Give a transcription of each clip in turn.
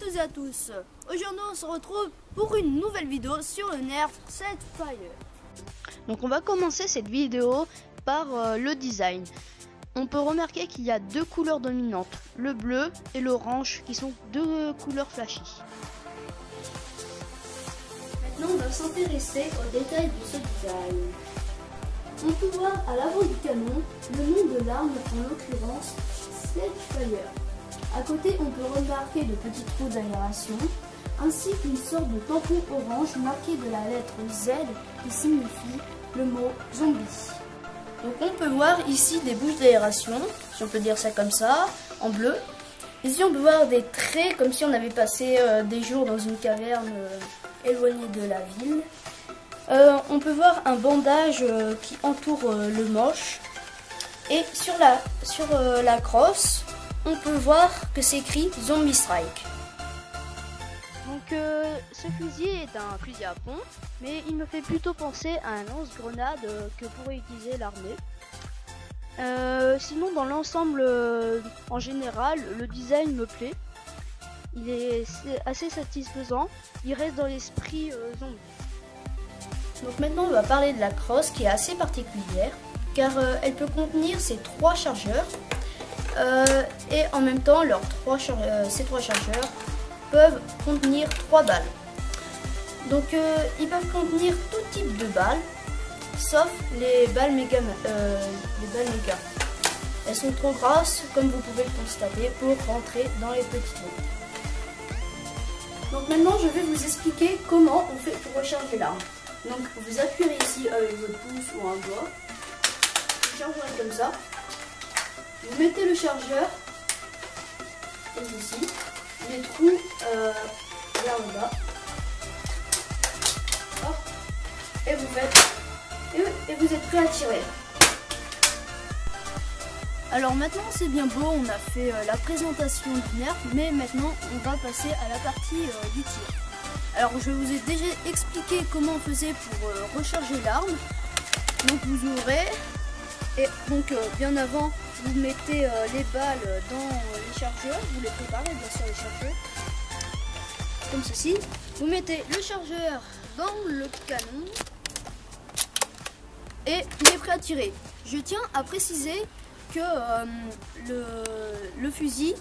toutes et à tous. Aujourd'hui on se retrouve pour une nouvelle vidéo sur le Nerf Setfire. Donc on va commencer cette vidéo par le design. On peut remarquer qu'il y a deux couleurs dominantes, le bleu et l'orange, qui sont deux couleurs flashy. Maintenant on va s'intéresser aux détails de ce design. On peut voir à l'avant du canon le nom de l'arme, en l'occurrence Setfire. À côté, on peut remarquer de petits trous d'aération, ainsi qu'une sorte de tampon orange marqué de la lettre Z qui signifie le mot zombie. Donc on peut voir ici des bouches d'aération, si on peut dire ça comme ça, en bleu. Ici on peut voir des traits comme si on avait passé des jours dans une caverne éloignée de la ville. On peut voir un bandage qui entoure le manche. Et sur la crosse, on peut voir que c'est écrit Zombie Strike. Donc ce fusil est un fusil à pompe, mais il me fait plutôt penser à un lance-grenade que pourrait utiliser l'armée. Sinon dans l'ensemble, en général, le design me plaît. Il est assez satisfaisant, il reste dans l'esprit zombie. Donc maintenant on va parler de la crosse qui est assez particulière, car elle peut contenir ces trois chargeurs. Et en même temps, ces trois chargeurs peuvent contenir 3 balles. Donc ils peuvent contenir tout type de balles, sauf les balles méga. Elles sont trop grasses, comme vous pouvez le constater, pour rentrer dans les petits trous. Donc maintenant, je vais vous expliquer comment on fait pour recharger l'arme. Donc vous appuyez ici avec votre pouce ou un doigt, vous chargerez comme ça. Vous mettez le chargeur ici, les trous vers le bas, hop, et vous êtes prêt à tirer. Alors maintenant c'est bien beau, on a fait la présentation du Nerf, mais maintenant on va passer à la partie du tir. Alors je vous ai déjà expliqué comment on faisait pour recharger l'arme. Donc vous ouvrez, et donc bien avant, vous mettez les balles dans les chargeurs, vous les préparez bien sûr les chargeurs, comme ceci. Vous mettez le chargeur dans le canon et il est prêt à tirer. Je tiens à préciser que le fusil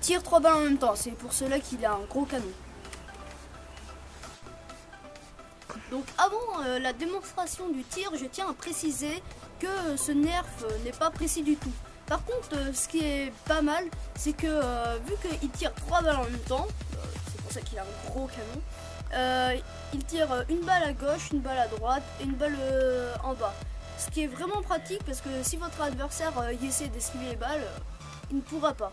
tire 3 balles en même temps, c'est pour cela qu'il a un gros canon. Donc avant la démonstration du tir, je tiens à préciser que ce Nerf n'est pas précis du tout. Par contre, ce qui est pas mal, c'est que vu qu'il tire 3 balles en même temps, c'est pour ça qu'il a un gros canon, il tire une balle à gauche, une balle à droite et une balle en bas. Ce qui est vraiment pratique parce que si votre adversaire y essaie d'esquiver les balles, il ne pourra pas.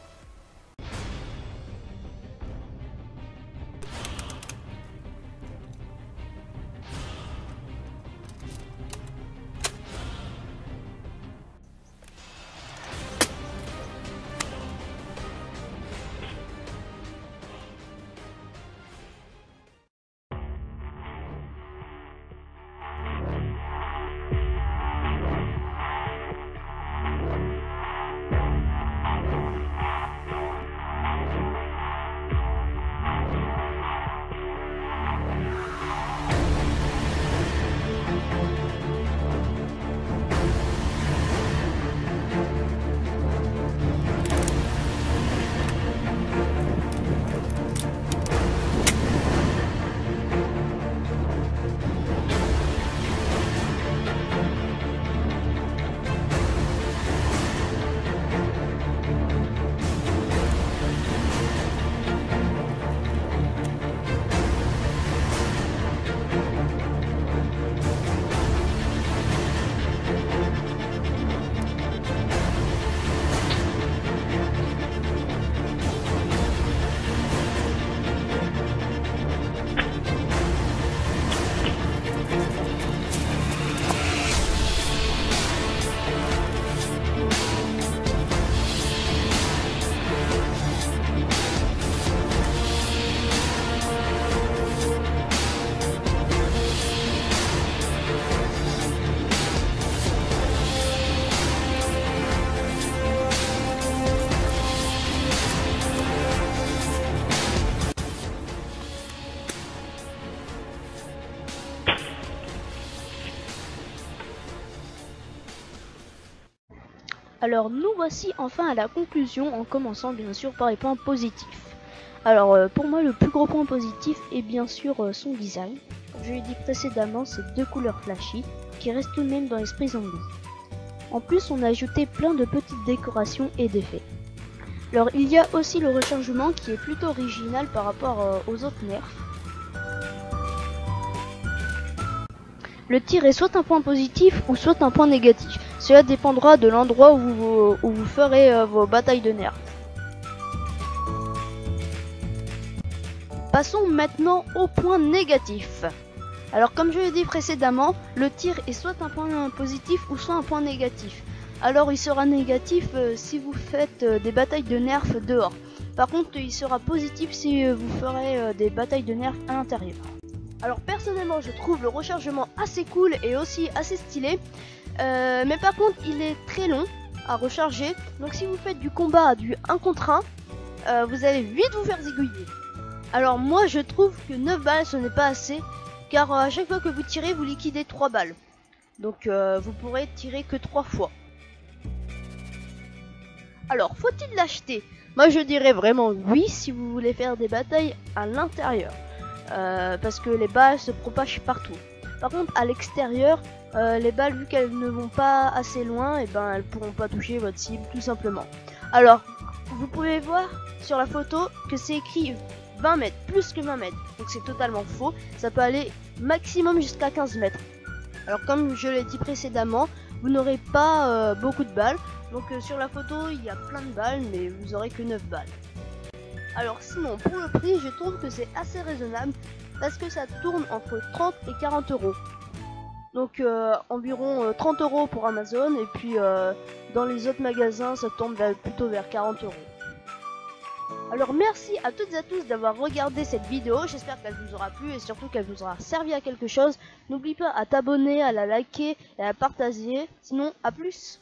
Alors nous voici enfin à la conclusion, en commençant bien sûr par les points positifs. Alors pour moi le plus gros point positif est bien sûr son design. Comme je l'ai dit précédemment, c'est 2 couleurs flashy qui restent tout de même dans l'esprit zombie. En plus on a ajouté plein de petites décorations et d'effets. Alors il y a aussi le rechargement qui est plutôt original par rapport aux autres nerfs. Le tir est soit un point positif ou soit un point négatif. Cela dépendra de l'endroit où vous ferez vos batailles de nerfs. Passons maintenant au point négatif. Alors comme je l'ai dit précédemment, le tir est soit un point positif ou soit un point négatif. Alors il sera négatif si vous faites des batailles de nerfs dehors. Par contre il sera positif si vous ferez des batailles de nerfs à l'intérieur. Alors personnellement je trouve le rechargement assez cool et aussi assez stylé. Mais par contre il est très long à recharger. Donc si vous faites du combat à du 1 contre 1, vous allez vite vous faire zigouiller. Alors moi je trouve que 9 balles ce n'est pas assez. Car à chaque fois que vous tirez vous liquidez 3 balles. Donc vous pourrez tirer que 3 fois. Alors faut-il l'acheter? Moi je dirais vraiment oui si vous voulez faire des batailles à l'intérieur. Parce que les balles se propagent partout. Par contre à l'extérieur, les balles vu qu'elles ne vont pas assez loin, et ben elles pourront pas toucher votre cible tout simplement. Alors vous pouvez voir sur la photo que c'est écrit 20 mètres, plus que 20 mètres. Donc c'est totalement faux, ça peut aller maximum jusqu'à 15 mètres. Alors comme je l'ai dit précédemment, vous n'aurez pas beaucoup de balles. Donc sur la photo il y a plein de balles mais vous aurez que 9 balles. Alors sinon pour le prix je trouve que c'est assez raisonnable parce que ça tourne entre 30 et 40 euros. Donc environ 30 euros pour Amazon et puis dans les autres magasins ça tourne plutôt vers 40 euros. Alors merci à toutes et à tous d'avoir regardé cette vidéo, j'espère qu'elle vous aura plu et surtout qu'elle vous aura servi à quelque chose. N'oublie pas à t'abonner, à la liker et à la partager, sinon à plus.